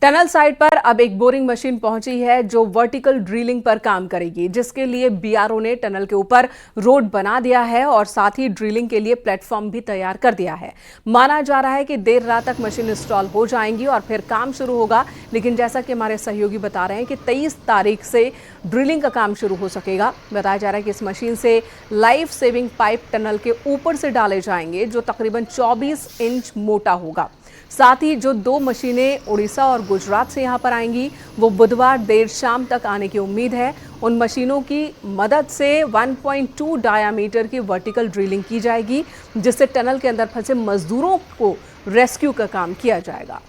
Tunnel site पर अब एक बोरिंग मशीन पहुंची है जो वर्टिकल ड्रिलिंग पर काम करेगी, जिसके लिए बीआरओ ने टनल के ऊपर रोड बना दिया है और साथ ही ड्रिलिंग के लिए प्लेटफॉर्म भी तैयार कर दिया है। माना जा रहा है कि देर रात तक मशीन इंस्टॉल हो जाएंगी और फिर काम शुरू होगा। लेकिन जैसा कि हमारे सहयोगी बता रहे हैं कि 23 तारीख से ड्रिलिंग का काम शुरू हो सकेगा। बताया जा रहा है कि इस मशीन से लाइफ सेविंग पाइप टनल के ऊपर से डाले जाएंगे, जो तकरीबन 24 इंच मोटा होगा। साथ ही जो 2 मशीनें उड़ीसा और गुजरात से यहां पर आएंगी, वो बुधवार देर शाम तक आने की उम्मीद है। उन मशीनों की मदद से 1.2 डायामीटर की वर्टिकल ड्रिलिंग की जाएगी, जिससे टनल के अंदर फंसे मजदूरों को रेस्क्यू का काम किया जाएगा।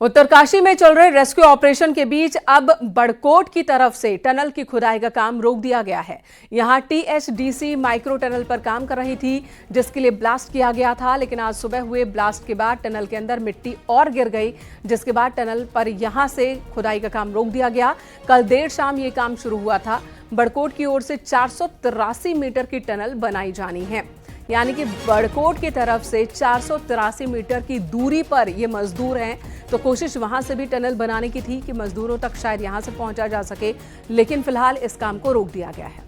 उत्तरकाशी में चल रहे रेस्क्यू ऑपरेशन के बीच अब बड़कोट की तरफ से टनल की खुदाई का काम रोक दिया गया है। यहां टीएचडीसी माइक्रो टनल पर काम कर रही थी, जिसके लिए ब्लास्ट किया गया था। लेकिन आज सुबह हुए ब्लास्ट के बाद टनल के अंदर मिट्टी और गिर गई, जिसके बाद टनल पर यहां से खुदाई का काम रोक दिया गया। कल देर शाम ये काम शुरू हुआ था। बड़कोट की ओर से 483 मीटर की टनल बनाई जानी है, यानी कि बड़कोट की तरफ से 483 मीटर की दूरी पर ये मजदूर हैं। तो कोशिश वहां से भी टनल बनाने की थी कि मजदूरों तक शायद यहां से पहुंचा जा सके, लेकिन फिलहाल इस काम को रोक दिया गया है।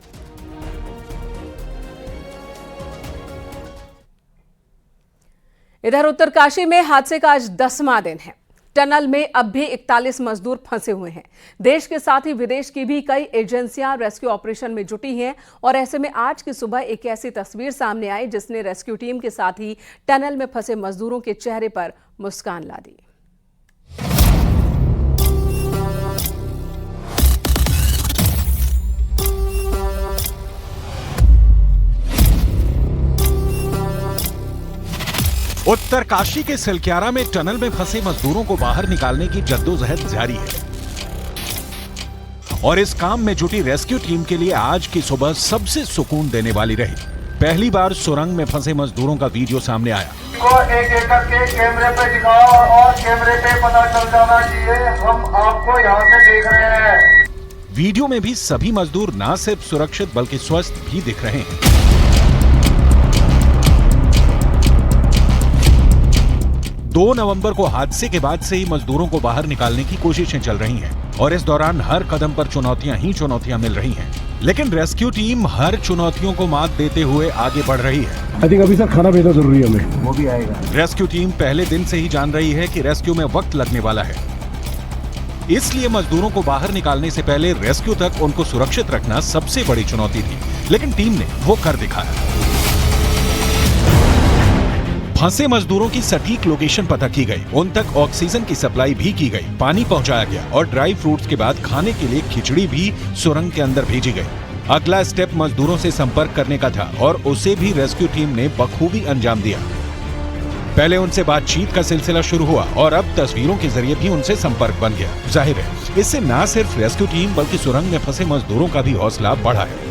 इधर उत्तरकाशी में हादसे का आज 10वां दिन है। टनल में अब भी 41 मजदूर फंसे हुए हैं। देश के साथ ही विदेश की भी कई एजेंसियां रेस्क्यू ऑपरेशन में जुटी हैं और ऐसे में आज की सुबह एक ऐसी तस्वीर सामने आई जिसने रेस्क्यू टीम के साथ ही टनल में फंसे मजदूरों के चेहरे पर मुस्कान ला दी। उत्तरकाशी के सिलक्यारा में टनल में फंसे मजदूरों को बाहर निकालने की जद्दोजहद जारी है और इस काम में जुटी रेस्क्यू टीम के लिए आज की सुबह सबसे सुकून देने वाली रही। पहली बार सुरंग में फंसे मजदूरों का वीडियो सामने आया। एक करके कैमरे पे दिखाओ और कैमरे पे पता चल जाना चाहिए हम आपको यहाँ से देख रहे हैं। वीडियो में भी सभी मजदूर न सिर्फ सुरक्षित बल्कि स्वस्थ भी दिख रहे हैं। 2 नवंबर को हादसे के बाद से ही मजदूरों को बाहर निकालने की कोशिशें चल रही हैं और इस दौरान हर कदम पर चुनौतियां ही चुनौतियां मिल रही हैं। लेकिन रेस्क्यू टीम हर चुनौतियों को मात देते हुए आगे बढ़ रही है। आई थिंक अभी सर खाना भेजना जरूरी है हमें, वो भी आएगा। रेस्क्यू टीम पहले दिन से ही जान रही है कि रेस्क्यू में वक्त लगने वाला है, इसलिए मजदूरों को बाहर निकालने से पहले रेस्क्यू तक उनको सुरक्षित रखना सबसे बड़ी चुनौती थी। लेकिन टीम ने वो कर दिखाया। फंसे मजदूरों की सटीक लोकेशन पता की गई, उन तक ऑक्सीजन की सप्लाई भी की गई, पानी पहुंचाया गया और ड्राई फ्रूट्स के बाद खाने के लिए खिचड़ी भी सुरंग के अंदर भेजी गई। अगला स्टेप मजदूरों से संपर्क करने का था और उसे भी रेस्क्यू टीम ने बखूबी अंजाम दिया। पहले उनसे बातचीत का सिलसिला शुरू हुआ और अब तस्वीरों के जरिए भी उनसे संपर्क बन गया। जाहिर है इससे न सिर्फ रेस्क्यू टीम बल्कि सुरंग में फंसे मजदूरों का भी हौसला बढ़ा है।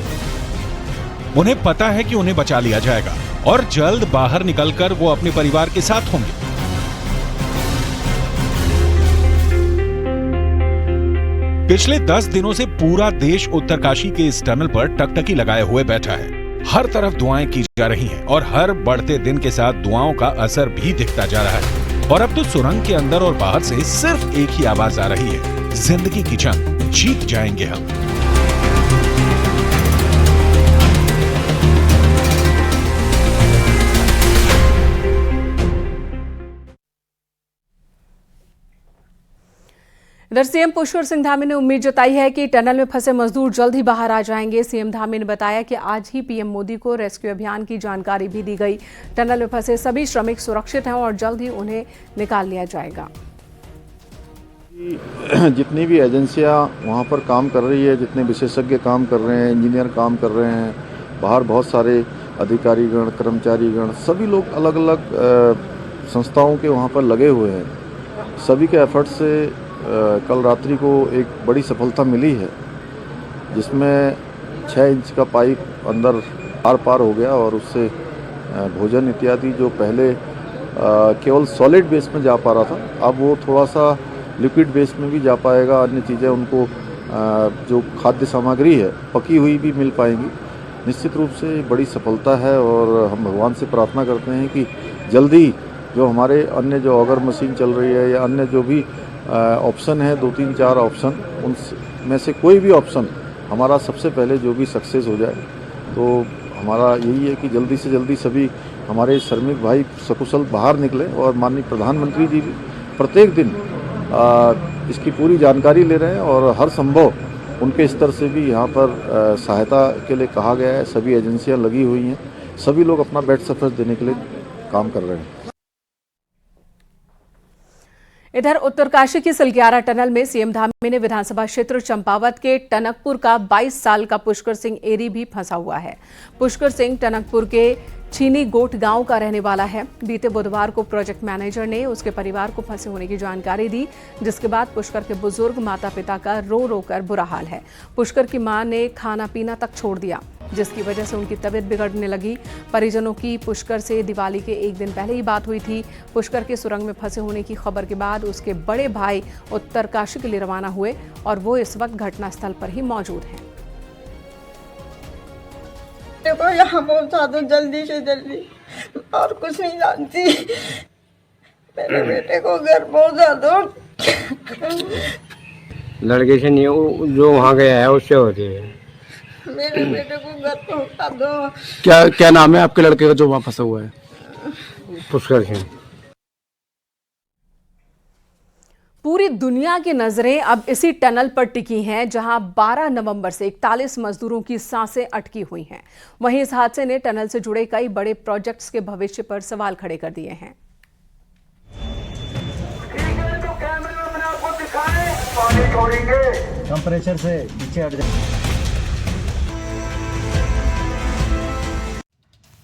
उन्हें पता है कि उन्हें बचा लिया जाएगा और जल्द बाहर निकलकर वो अपने परिवार के साथ होंगे। पिछले 10 दिनों से पूरा देश उत्तरकाशी के इस टनल पर टकटकी लगाए हुए बैठा है। हर तरफ दुआएं की जा रही हैं और हर बढ़ते दिन के साथ दुआओं का असर भी दिखता जा रहा है। और अब तो सुरंग के अंदर और बाहर से सिर्फ एक ही आवाज आ रही है, जिंदगी की जंग जीत जाएंगे हम। इधर सीएम पुष्कर सिंह धामी ने उम्मीद जताई है कि टनल में फंसे मजदूर जल्द ही बाहर आ जाएंगे। सीएम धामी ने बताया कि आज ही पीएम मोदी को रेस्क्यू अभियान की जानकारी भी दी गई। टनल में फंसे सभी श्रमिक सुरक्षित हैं और जल्द ही उन्हें निकाल लिया जाएगा। जितनी भी एजेंसियां वहां पर काम कर रही है, जितने विशेषज्ञ काम कर रहे हैं, इंजीनियर काम कर रहे हैं, बाहर बहुत सारे अधिकारीगण, कर्मचारीगण, सभी लोग अलग अलग संस्थाओं के वहाँ पर लगे हुए हैं। सभी के एफर्ट से कल रात्रि को एक बड़ी सफलता मिली है, जिसमें 6 इंच का पाइप अंदर आर पार हो गया और उससे भोजन इत्यादि जो पहले केवल सॉलिड बेस में जा पा रहा था, अब वो थोड़ा सा लिक्विड बेस में भी जा पाएगा। अन्य चीज़ें उनको जो खाद्य सामग्री है पकी हुई भी मिल पाएंगी। निश्चित रूप से बड़ी सफलता है और हम भगवान से प्रार्थना करते हैं कि जल्दी जो हमारे अन्य जो ऑगर मशीन चल रही है या अन्य जो भी ऑप्शन है 2, 3, 4 ऑप्शन, उनमें से कोई भी ऑप्शन हमारा सबसे पहले जो भी सक्सेस हो जाए। तो हमारा यही है कि जल्दी से जल्दी सभी हमारे श्रमिक भाई सकुशल बाहर निकले और माननीय प्रधानमंत्री जी प्रत्येक दिन इसकी पूरी जानकारी ले रहे हैं और हर संभव उनके स्तर से भी यहाँ पर सहायता के लिए कहा गया है। सभी एजेंसियाँ लगी हुई हैं, सभी लोग अपना बेस्ट एफर्ट देने के लिए काम कर रहे हैं। इधर उत्तरकाशी की सिलग्यारा टनल में सीएम धामी ने विधानसभा क्षेत्र चंपावत के टनकपुर का 22 साल का पुष्कर सिंह एरी भी फंसा हुआ है। पुष्कर सिंह टनकपुर के चीनी गोट गांव का रहने वाला है। बीते बुधवार को प्रोजेक्ट मैनेजर ने उसके परिवार को फंसे होने की जानकारी दी, जिसके बाद पुष्कर के बुजुर्ग माता पिता का रो रो कर बुरा हाल है। पुष्कर की मां ने खाना पीना तक छोड़ दिया, जिसकी वजह से उनकी तबीयत बिगड़ने लगी। परिजनों की पुष्कर से दिवाली के एक दिन पहले ही बात हुई थी। पुष्कर के सुरंग में फंसे होने की खबर के बाद उसके बड़े भाई उत्तरकाशी के लिए रवाना हुए और वो इस वक्त घटनास्थल पर ही मौजूद हैं। देखो यहाँ पहुँचा दो जल्दी से जल्दी, और कुछ नहीं जानती। मेरे बेटे को घर पहुँचा दो। लड़के से नहीं, जो वहाँ गया है उससे होती है। मेरे बेटे को घर पहुँचा दो। क्या नाम है आपके लड़के का जो वहाँ फंसा हुआ है? पुष्कर सिंह। पूरी दुनिया की नजरें अब इसी टनल पर टिकी हैं, जहां 12 नवंबर से 41 मजदूरों की सांसें अटकी हुई हैं। वहीं इस हादसे ने टनल से जुड़े कई बड़े प्रोजेक्ट्स के भविष्य पर सवाल खड़े कर दिए हैं। टेम्परेचर से नीचे हट जाए।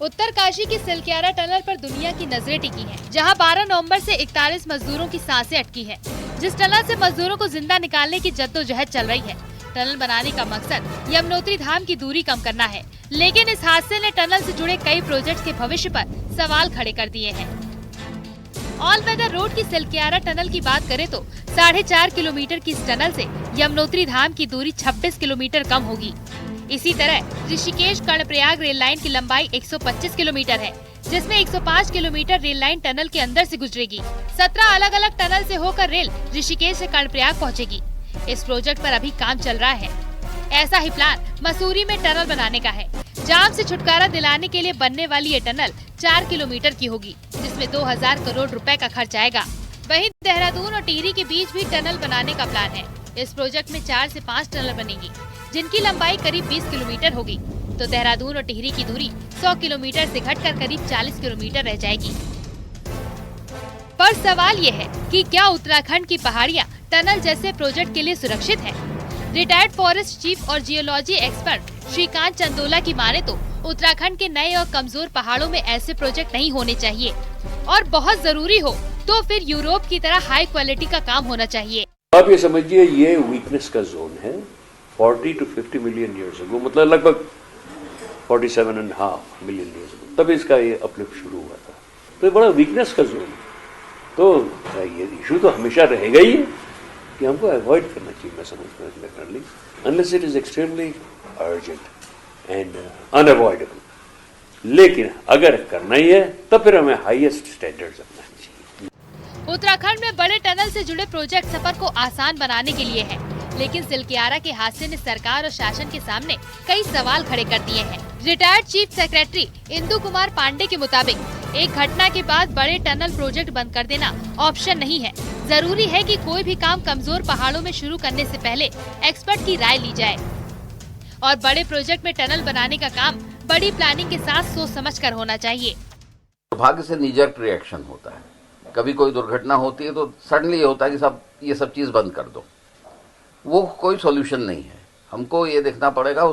उत्तरकाशी की सिलग्यारा टनल पर दुनिया की नजरें टिकी हैं, जहां 12 नवंबर से 41 मजदूरों की सांसें अटकी हैं। जिस टनल से मजदूरों को जिंदा निकालने की जद्दोजहद चल रही है। टनल बनाने का मकसद यमुनोत्री धाम की दूरी कम करना है, लेकिन इस हादसे ने टनल से जुड़े कई प्रोजेक्ट्स के भविष्य पर सवाल खड़े कर दिए हैं। ऑल वेदर रोड की सिलग्यारा टनल की बात करें तो 4.5 किलोमीटर की इस टनल से यमुनोत्री धाम की दूरी 26 किलोमीटर कम होगी। इसी तरह ऋषिकेश कर्णप्रयाग रेल लाइन की लंबाई 125 किलोमीटर है, जिसमें 105 किलोमीटर रेल लाइन टनल के अंदर से गुजरेगी। 17 अलग अलग टनल से होकर रेल ऋषिकेश से कर्णप्रयाग पहुंचेगी। इस प्रोजेक्ट पर अभी काम चल रहा है। ऐसा ही प्लान मसूरी में टनल बनाने का है। जाम से छुटकारा दिलाने के लिए बनने वाली ये टनल 4 किलोमीटर की होगी, जिसमें 2000 करोड़ रुपए का खर्च आएगा। वहीं देहरादून और टिहरी के बीच भी टनल बनाने का प्लान है। इस प्रोजेक्ट में 4 से 5 टनल बनेगी, जिनकी लंबाई करीब 20 किलोमीटर होगी, तो देहरादून और टिहरी की दूरी 100 किलोमीटर से घटकर करीब 40 किलोमीटर रह जाएगी। पर सवाल ये है कि क्या उत्तराखंड की पहाड़ियाँ टनल जैसे प्रोजेक्ट के लिए सुरक्षित है? रिटायर्ड फॉरेस्ट चीफ और जियोलॉजी एक्सपर्ट श्रीकांत चंदोला की माने तो उत्तराखंड के नए और कमजोर पहाड़ों में ऐसे प्रोजेक्ट नहीं होने चाहिए, और बहुत जरूरी हो तो फिर यूरोप की तरह हाई क्वालिटी का काम होना चाहिए। आप ये समझिए, ये वीकनेस का जोन है। 40 to 50 मिलियन ईयर्स अगो, मतलब लगभग 47.5 मिलियन ईयर्स अगो, तब इसका ये अपलिफ्ट शुरू हुआ था। तो ये बड़ा वीकनेस का जोन है। तो ये इशू तो हमेशा रहेगा ही कि हमको अवॉइड करना चाहिए, मैं समझता हूँ definitely, unless it is extremely urgent and unavoidable. लेकिन अगर करना ही है तो फिर हमें हाईएस्ट स्टैंडर्ड्स अपनाने चाहिए। उत्तराखंड में बड़े टनल से जुड़े प्रोजेक्ट सफर को आसान बनाने के लिए है, लेकिन सिलग्यारा के हादसे ने सरकार और शासन के सामने कई सवाल खड़े कर दिए हैं। Retired chief secretary Indu Kumar Pandey के मुताबिक एक घटना के बाद बड़े टनल प्रोजेक्ट बंद कर देना ऑप्शन नहीं है। जरूरी है कि कोई भी काम कमजोर पहाड़ों में शुरू करने से पहले एक्सपर्ट की राय ली जाए, और बड़े प्रोजेक्ट में टनल बनाने का काम बड़ी प्लानिंग के साथ सोच समझ कर होना चाहिए। दुर्भाग्य से नीजर्क रिएक्शन होता है। कभी कोई दुर्घटना होती है तो सडनली ये होता है कि ये सब चीज बंद कर दो। वो कोई सॉल्यूशन नहीं है। हमको ये देखना पड़ेगा,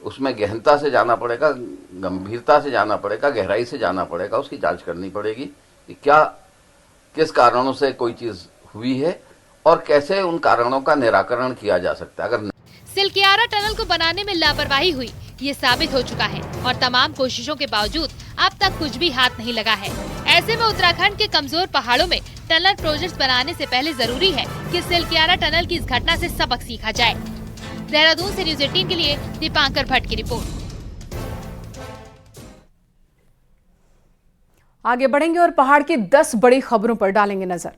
उसमें गहनता से जाना पड़ेगा, गंभीरता से जाना पड़ेगा, गहराई से जाना पड़ेगा, उसकी जांच करनी पड़ेगी कि किस कारणों से कोई चीज हुई है और कैसे उन कारणों का निराकरण किया जा सकता है। अगर सिलग्यारा टनल को बनाने में लापरवाही हुई, ये साबित हो चुका है, और तमाम कोशिशों के बावजूद अब तक कुछ भी हाथ नहीं लगा है। ऐसे में उत्तराखंड के कमजोर पहाड़ों में टनल प्रोजेक्ट्स बनाने से पहले जरूरी है कि सिलग्यारा टनल की इस घटना से सबक सीखा जाए। देहरादून से न्यूज 18 के लिए दीपांकर भट्ट की रिपोर्ट। आगे बढ़ेंगे और पहाड़ की 10 बड़ी खबरों पर डालेंगे नजर।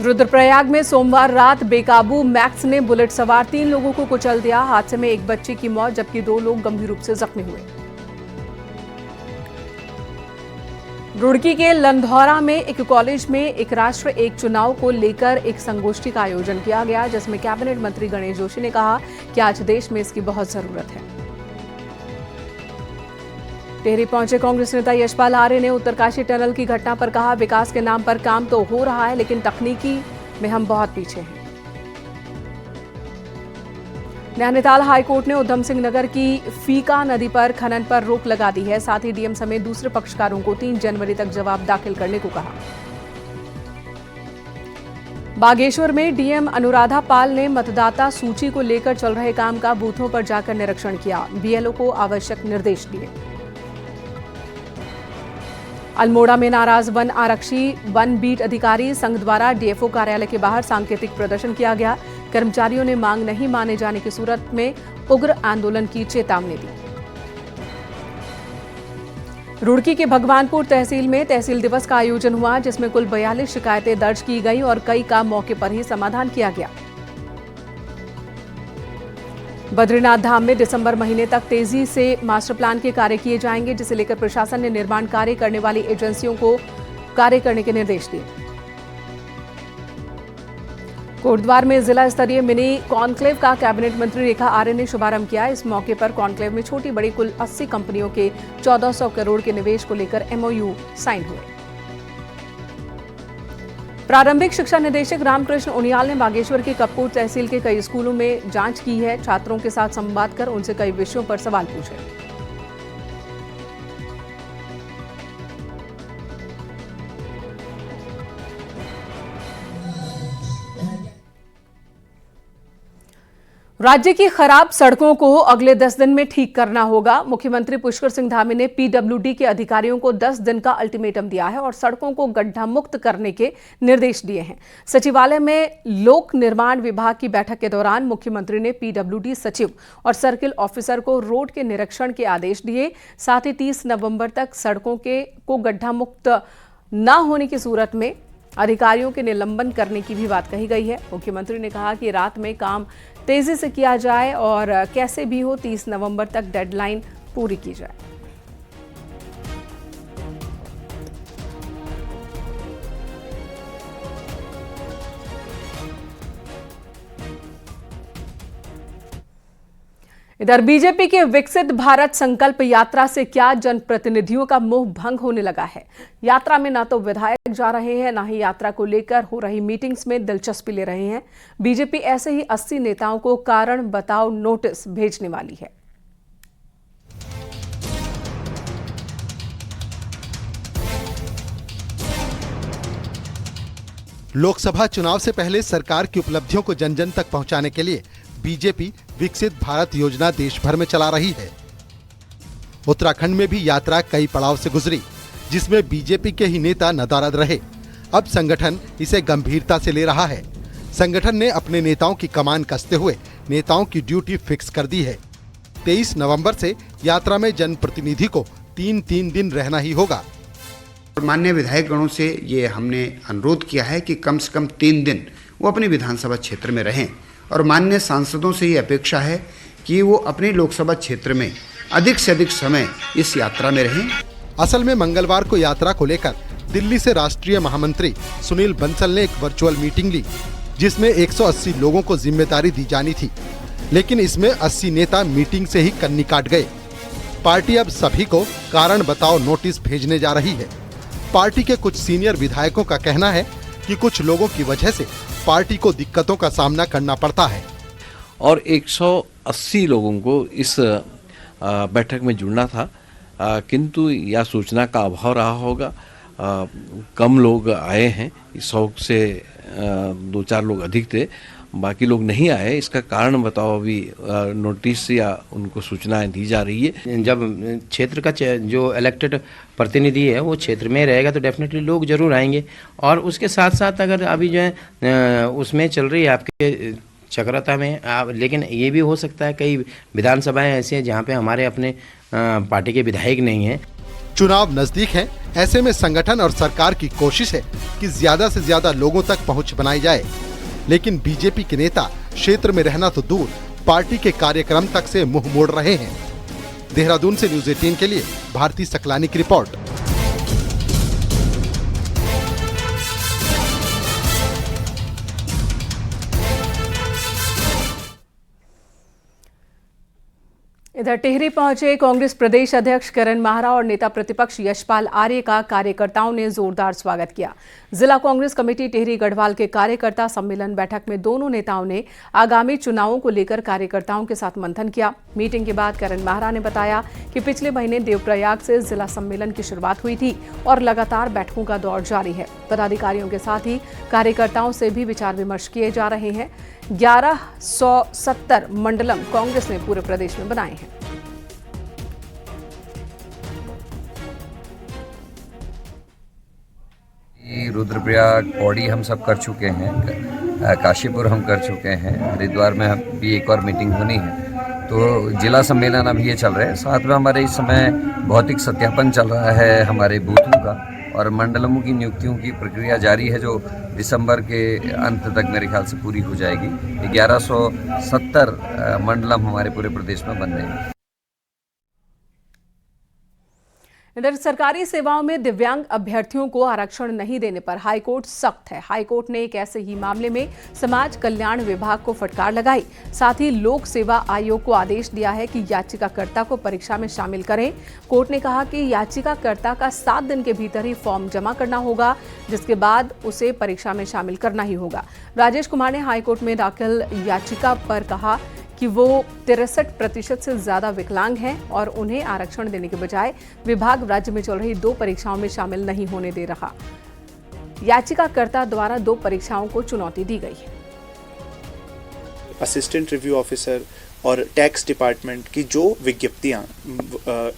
रुद्रप्रयाग में सोमवार रात बेकाबू मैक्स ने बुलेट सवार 3 लोगों को कुचल दिया। हादसे में एक बच्चे की मौत जबकि 2 लोग गंभीर रूप से जख्मी हुए। रुड़की के लंधौरा में एक कॉलेज में एक राष्ट्र एक चुनाव को लेकर एक संगोष्ठी का आयोजन किया गया, जिसमें कैबिनेट मंत्री गणेश जोशी ने कहा कि आज देश में इसकी बहुत जरूरत है। टिहरी पहुंचे कांग्रेस नेता यशपाल आर्य ने उत्तरकाशी टनल की घटना पर कहा, विकास के नाम पर काम तो हो रहा है लेकिन तकनीकी में हम बहुत पीछे हैं। नैनीताल हाईकोर्ट ने उधम सिंह नगर की फीका नदी पर खनन पर रोक लगा दी है। साथ ही डीएम समेत दूसरे पक्षकारों को 3 जनवरी तक जवाब दाखिल करने को कहा। बागेश्वर में डीएम अनुराधा पाल ने मतदाता सूची को लेकर चल रहे काम का बूथों पर जाकर निरीक्षण किया। बीएलओ को आवश्यक निर्देश दिए। अल्मोड़ा में नाराज वन आरक्षी वन बीट अधिकारी संघ द्वारा डीएफओ कार्यालय के बाहर सांकेतिक प्रदर्शन किया गया। कर्मचारियों ने मांग नहीं माने जाने की सूरत में उग्र आंदोलन की चेतावनी दी। रुड़की के भगवानपुर तहसील में तहसील दिवस का आयोजन हुआ, जिसमें कुल 42 शिकायतें दर्ज की गई और कई का मौके पर ही समाधान किया गया। बद्रीनाथ धाम में दिसंबर महीने तक तेजी से मास्टर प्लान के कार्य किए जाएंगे, जिसे लेकर प्रशासन ने निर्माण कार्य करने वाली एजेंसियों को कार्य करने के निर्देश दिए। कोटद्वार में जिला स्तरीय मिनी कॉन्क्लेव का कैबिनेट मंत्री रेखा आर्य ने शुभारंभ किया। इस मौके पर कॉन्क्लेव में छोटी बड़ी कुल 80 कंपनियों के 1400 करोड़ के निवेश को लेकर एमओयू साइन हुए। प्रारंभिक शिक्षा निदेशक रामकृष्ण उनियाल ने बागेश्वर के कपकोट तहसील के कई स्कूलों में जांच की है। छात्रों के साथ संवाद कर उनसे कई विषयों पर सवाल पूछे। राज्य की खराब सड़कों को अगले 10 दिन में ठीक करना होगा। मुख्यमंत्री पुष्कर सिंह धामी ने पीडब्ल्यूडी के अधिकारियों को 10 दिन का अल्टीमेटम दिया है और सड़कों को गड्ढा मुक्त करने के निर्देश दिए हैं। सचिवालय में लोक निर्माण विभाग की बैठक के दौरान मुख्यमंत्री ने पीडब्ल्यूडी सचिव और सर्किल ऑफिसर को रोड के निरीक्षण के आदेश दिए। साथ ही 30 नवंबर तक सड़कों को गड्ढा मुक्त न होने की सूरत में अधिकारियों के निलंबन करने की भी बात कही गई है। मुख्यमंत्री ने कहा कि रात में काम तेजी से किया जाए और कैसे भी हो 30 नवंबर तक डेडलाइन पूरी की जाए। इधर बीजेपी के विकसित भारत संकल्प यात्रा से क्या जनप्रतिनिधियों का मोह भंग होने लगा है। यात्रा में ना तो विधायक जा रहे हैं, ना ही यात्रा को लेकर हो रही मीटिंग्स में दिलचस्पी ले रहे हैं। बीजेपी ऐसे ही 80 नेताओं को कारण बताओ नोटिस भेजने वाली है। लोकसभा चुनाव से पहले सरकार की उपलब्धियों को जन जन तक पहुंचाने के लिए बीजेपी विकसित भारत योजना देश भर में चला रही है। उत्तराखंड में भी यात्रा कई पड़ाव से गुजरी, जिसमें बीजेपी के ही नेता नदारद रहे। अब संगठन इसे गंभीरता से ले रहा है। संगठन ने अपने नेताओं की कमान कसते हुए नेताओं की ड्यूटी फिक्स कर दी है। 23 नवंबर से यात्रा में जनप्रतिनिधि को 3 दिन रहना ही होगा। माननीय विधायक गणों से ये हमने अनुरोध किया है कि कम से कम 3 दिन वो अपने विधानसभा क्षेत्र में रहें और माननीय सांसदों से ये अपेक्षा है कि वो अपने लोकसभा क्षेत्र में अधिक से अधिक समय इस यात्रा में रहें। असल में मंगलवार को यात्रा को लेकर दिल्ली से राष्ट्रीय महामंत्री सुनील बंसल ने एक वर्चुअल मीटिंग ली, जिसमें 180 लोगों को जिम्मेदारी दी जानी थी, लेकिन इसमें 80 नेता मीटिंग से ही कन्नी काट गए। पार्टी अब सभी को कारण बताओ नोटिस भेजने जा रही है। पार्टी के कुछ सीनियर विधायकों का कहना है कि कुछ लोगों की वजह से पार्टी को दिक्कतों का सामना करना पड़ता है और 180 लोगों को इस बैठक में जुड़ना था, किंतु यह सूचना का अभाव रहा होगा। कम लोग आए हैं, 100 से 2-4 लोग अधिक थे बाकी लोग नहीं आए, इसका कारण बताओ। अभी नोटिस या उनको सूचनाएं दी जा रही है। जब क्षेत्र का जो इलेक्टेड प्रतिनिधि है वो क्षेत्र में रहेगा तो डेफिनेटली लोग जरूर आएंगे। और उसके साथ साथ अगर अभी जो है उसमें चल रही है आपके चक्राता में, लेकिन ये भी हो सकता है कई विधानसभाएं ऐसी हैं जहाँ पे हमारे अपने पार्टी के विधायक नहीं हैं। चुनाव नजदीक है, ऐसे में संगठन और सरकार की कोशिश है कि ज्यादा से ज्यादा लोगों तक पहुंच बनाई जाए, लेकिन बीजेपी के नेता क्षेत्र में रहना तो दूर, पार्टी के कार्यक्रम तक से मुंह मोड़ रहे हैं। देहरादून से न्यूज़ 18 के लिए भारती सकलानी की रिपोर्ट। इधर टिहरी पहुंचे कांग्रेस प्रदेश अध्यक्ष करण माहरा और नेता प्रतिपक्ष यशपाल आर्य का कार्यकर्ताओं ने जोरदार स्वागत किया। जिला कांग्रेस कमेटी टिहरी गढ़वाल के कार्यकर्ता सम्मेलन बैठक में दोनों नेताओं ने आगामी चुनावों को लेकर कार्यकर्ताओं के साथ मंथन किया। मीटिंग के बाद करण माहरा ने बताया कि पिछले महीने देवप्रयाग से जिला सम्मेलन की शुरुआत हुई थी और लगातार बैठकों का दौर जारी है। पदाधिकारियों के साथ ही कार्यकर्ताओं से भी विचार विमर्श किए जा रहे हैं। 1170 मंडलम कांग्रेस ने पूरे प्रदेश में बनाए हैं। रुद्रप्रयाग, पौड़ी हम सब कर चुके हैं, काशीपुर हम कर चुके हैं, हरिद्वार में भी एक और मीटिंग होनी है। तो जिला सम्मेलन अभी ये चल रहे हैं। साथ में हमारे इस समय भौतिक सत्यापन चल रहा है हमारे बूथों का, और मंडलमों की नियुक्तियों की प्रक्रिया जारी है जो दिसंबर के अंत तक मेरे ख्याल से पूरी हो जाएगी। 1170 मंडलम हमारे पूरे प्रदेश में बन रहे हैं। इधर सरकारी सेवाओं में दिव्यांग अभ्यर्थियों को आरक्षण नहीं देने पर हाईकोर्ट सख्त है। हाईकोर्ट ने एक ऐसे ही मामले में समाज कल्याण विभाग को फटकार लगाई। साथ ही लोक सेवा आयोग को आदेश दिया है कि याचिकाकर्ता को परीक्षा में शामिल करें। कोर्ट ने कहा कि याचिकाकर्ता का 7 दिन के भीतर ही फॉर्म जमा करना होगा, जिसके बाद उसे परीक्षा में शामिल करना ही होगा। राजेश कुमार ने हाईकोर्ट में दाखिल याचिका पर कहा कि वो 63% से ज्यादा विकलांग हैं और उन्हें आरक्षण देने के बजाय विभाग राज्य में चल रही 2 परीक्षाओं में शामिल नहीं होने दे रहा। याचिकाकर्ता द्वारा 2 परीक्षाओं को चुनौती दी गई है। असिस्टेंट रिव्यू ऑफिसर और टैक्स डिपार्टमेंट की जो विज्ञप्तियां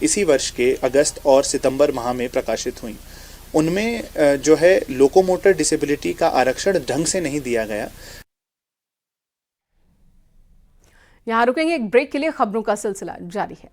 इसी वर्ष के अगस्त और सितंबर माह में प्रकाशित हुई, उनमें जो है लोकोमोटर डिसेबिलिटी का आरक्षण ढंग से नहीं दिया गया। यहाँ रुकेंगे, एक ब्रेक के लिए। खबरों का सिलसिला जारी है।